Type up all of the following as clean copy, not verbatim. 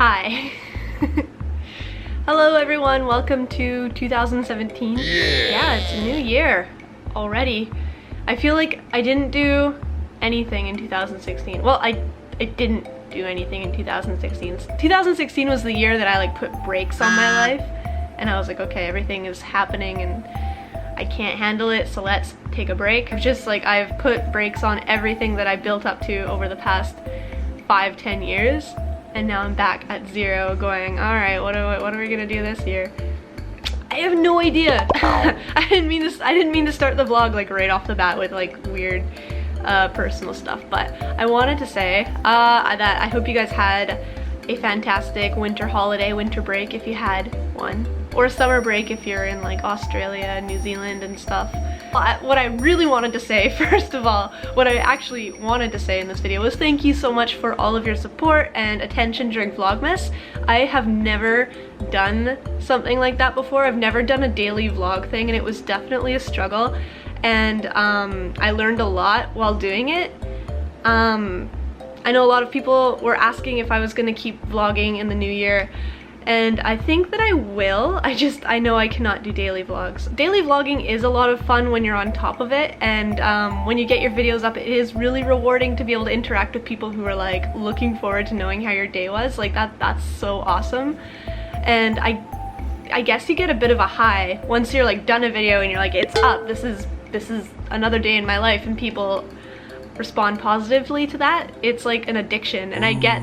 Hi. Hello everyone, welcome to 2017. Yeah, it's a new year already. I feel like I didn't do anything in 2016. Well, I didn't do anything in 2016. 2016 was the year that I like put brakes on my life and I was like, okay, everything is happening and I can't handle it, so let's take a break. I've put brakes on everything that I built up to over the past 5-10 years. And now I'm back at zero going, all right, what are we gonna do this year? I have no idea. I didn't mean to start the vlog like right off the bat with like weird personal stuff, but I wanted to say that I hope you guys had a fantastic winter holiday, winter break if you had one, or summer break if you're in like Australia, New Zealand and stuff. What I really wanted to say, first of all, what I actually wanted to say in this video was thank you so much for all of your support and attention during Vlogmas. I have never done something like that before. I've never done a daily vlog thing and it was definitely a struggle, and I learned a lot while doing it. I know a lot of people were asking if I was gonna keep vlogging in the new year, and I think that I will. I know I cannot do daily vlogs. Daily vlogging is a lot of fun when you're on top of it, and when you get your videos up, it is really rewarding to be able to interact with people who are like looking forward to knowing how your day was. Like that's so awesome. And I guess you get a bit of a high once you're like done a video and you're like, it's up, this is another day in my life, and people respond positively to that. It's like an addiction, and I get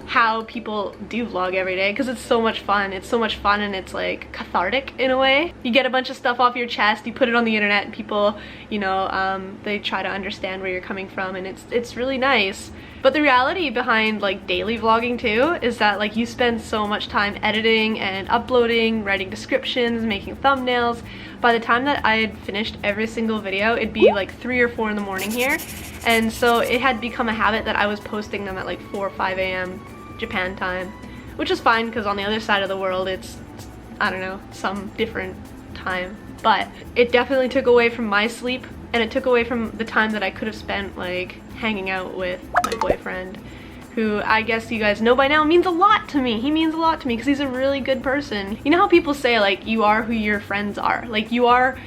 how people do vlog every day because it's so much fun. It's so much fun and it's like cathartic in a way. You get a bunch of stuff off your chest, you put it on the internet, and people, you know, they try to understand where you're coming from, and it's really nice. But the reality behind like daily vlogging too is that like you spend so much time editing and uploading, writing descriptions, making thumbnails. By the time that I had finished every single video, it'd be like 3 or 4 in the morning here, and so it had become a habit that I was posting them at like 4 or 5 a.m. Japan time, which is fine because on the other side of the world it's, I don't know, some different time. But it definitely took away from my sleep, and it took away from the time that I could have spent like hanging out with my boyfriend, who I guess you guys know by now means a lot to me. He means a lot to me because he's a really good person. You know how people say like you are who your friends are, like you are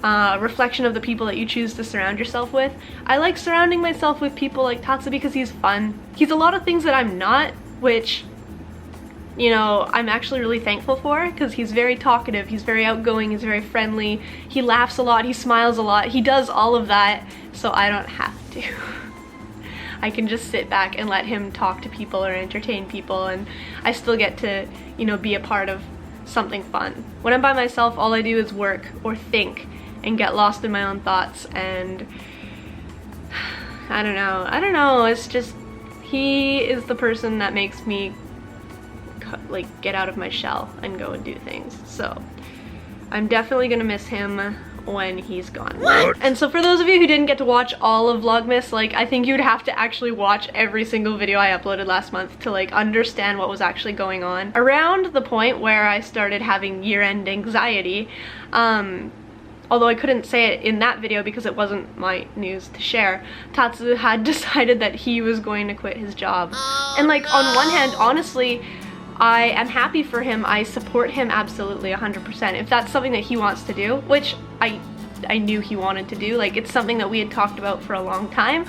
a reflection of the people that you choose to surround yourself with. I like surrounding myself with people like Tatsu because he's fun. He's a lot of things that I'm not, which, you know, I'm actually really thankful for, because he's very talkative, he's very outgoing, he's very friendly, he laughs a lot, he smiles a lot, he does all of that, so I don't have to. I can just sit back and let him talk to people or entertain people, and I still get to, you know, be a part of something fun. When I'm by myself, all I do is work or think and get lost in my own thoughts, and I don't know, it's just, he is the person that makes me like get out of my shell and go and do things. So I'm definitely gonna miss him when he's gone. What? And so for those of you who didn't get to watch all of Vlogmas, like I think you would have to actually watch every single video I uploaded last month to like understand what was actually going on. Around the point where I started having year-end anxiety, although I couldn't say it in that video because it wasn't my news to share, Tatsu had decided that he was going to quit his job. And like on one hand, honestly, I am happy for him. I support him absolutely 100%. If that's something that he wants to do, which I knew he wanted to do, like it's something that we had talked about for a long time,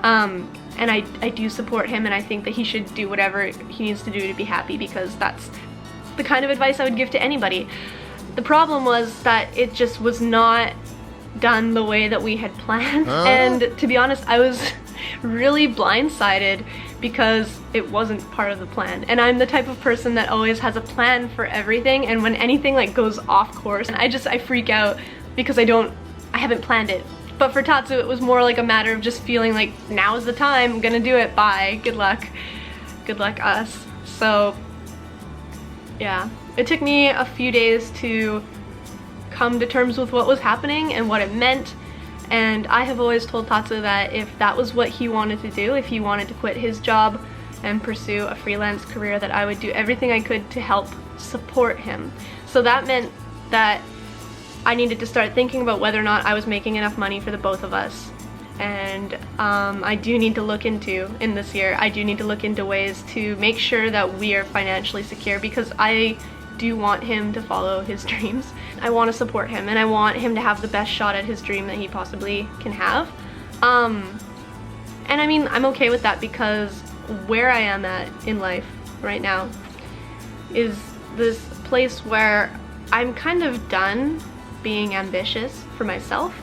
and I do support him, and I think that he should do whatever he needs to do to be happy, because that's the kind of advice I would give to anybody. The problem was that it just was not done the way that we had planned, and to be honest, I was really blindsided because it wasn't part of the plan. And I'm the type of person that always has a plan for everything, and when anything like goes off course, and I freak out because I haven't planned it. But for Tatsu, it was more like a matter of just feeling like now is the time, I'm gonna do it, bye, good luck us. So yeah, it took me a few days to come to terms with what was happening and what it meant. And I have always told Tatsu that if that was what he wanted to do, if he wanted to quit his job and pursue a freelance career, that I would do everything I could to help support him. So that meant that I needed to start thinking about whether or not I was making enough money for the both of us. and I do need to look into, in this year, I do need to look into ways to make sure that we are financially secure, because I do want him to follow his dreams. I want to support him, and I want him to have the best shot at his dream that he possibly can have. And I mean, I'm okay with that, because where I am at in life right now is this place where I'm kind of done being ambitious for myself.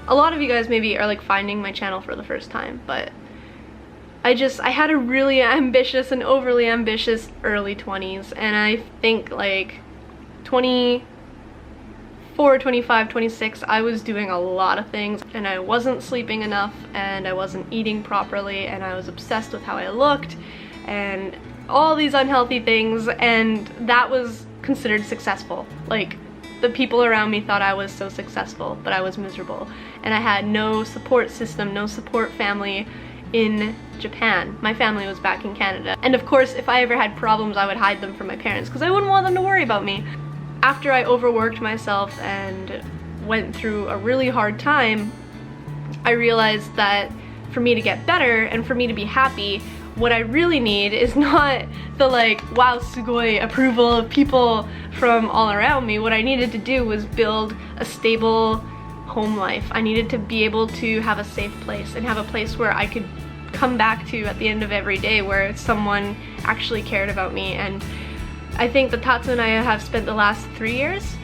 A lot of you guys maybe are like finding my channel for the first time, but I had a really ambitious and overly ambitious early 20s, and I think like 24, 25, 26, I was doing a lot of things, and I wasn't sleeping enough, and I wasn't eating properly, and I was obsessed with how I looked, and all these unhealthy things, and that was considered successful. Like, the people around me thought I was so successful, but I was miserable, and I had no support system, no support family in Japan. My family was back in Canada, and of course if I ever had problems I would hide them from my parents because I wouldn't want them to worry about me. After I overworked myself and went through a really hard time, I realized that for me to get better and for me to be happy, what I really need is not the like, wow, sugoi approval of people from all around me. What I needed to do was build a stable home life. I needed to be able to have a safe place and have a place where I could come back to at the end of every day, where someone actually cared about me. And I think that Tatsu and I have spent the last 3 years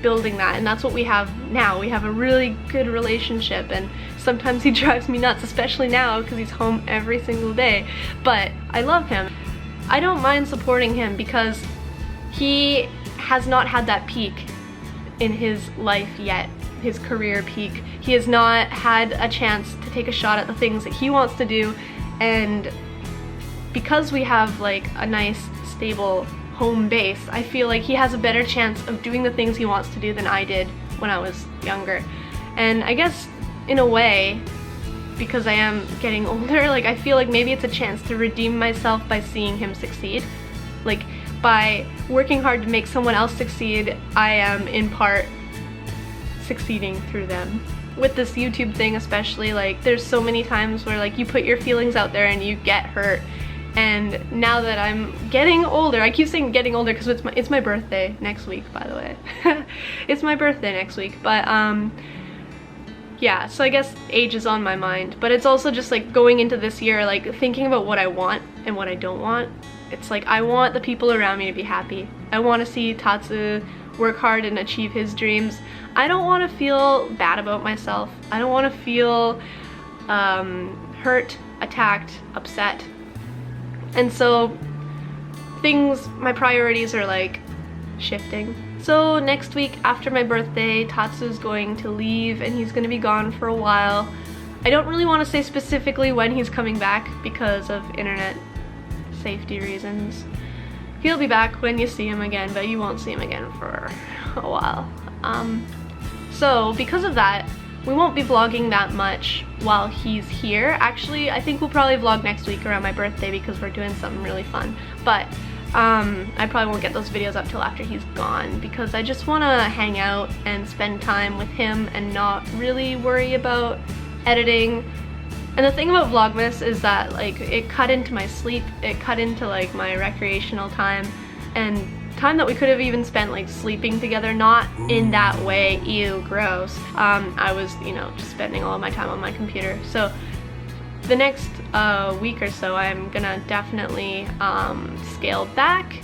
building that, and that's what we have now. We have a really good relationship, and sometimes he drives me nuts, especially now because he's home every single day, but I love him. I don't mind supporting him because he has not had that peak in his life yet, his career peak. He has not had a chance to take a shot at the things that he wants to do, and because we have like a nice stable home base, I feel like he has a better chance of doing the things he wants to do than I did when I was younger. And I guess in a way, because I am getting older, like I feel like maybe it's a chance to redeem myself by seeing him succeed. Like, by working hard to make someone else succeed, I am in part succeeding through them. With this YouTube thing especially, like there's so many times where like you put your feelings out there and you get hurt. And now that I'm getting older, I keep saying getting older because it's my birthday next week, by the way. It's my birthday next week, but yeah, so I guess age is on my mind, but it's also just like going into this year, like thinking about what I want and what I don't want. It's like I want the people around me to be happy. I want to see Tatsu work hard and achieve his dreams. I don't want to feel bad about myself. I don't want to feel hurt, attacked, upset. And so my priorities are like shifting. So next week after my birthday, Tatsu's going to leave and he's going to be gone for a while. I don't really want to say specifically when he's coming back because of internet safety reasons. He'll be back when you see him again, but you won't see him again for a while. So because of that, we won't be vlogging that much while he's here. Actually, I think we'll probably vlog next week around my birthday because we're doing something really fun. But I probably won't get those videos up till after he's gone because I just want to hang out and spend time with him and not really worry about editing. And the thing about Vlogmas is that like it cut into my sleep, it cut into like my recreational time and time that we could have even spent like sleeping together, not in that way, ew, gross. I was, you know, just spending all of my time on my computer. So the next week or so I'm gonna definitely scale back.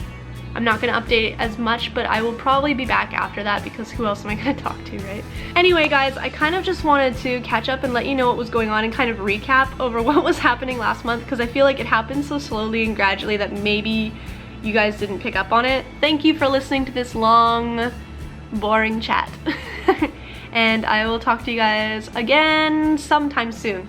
I'm not gonna update as much, but I will probably be back after that because who else am I gonna talk to, right? Anyway guys, I kind of just wanted to catch up and let you know what was going on and kind of recap over what was happening last month because I feel like it happened so slowly and gradually that maybe you guys didn't pick up on it. Thank you for listening to this long, boring chat. And I will talk to you guys again sometime soon.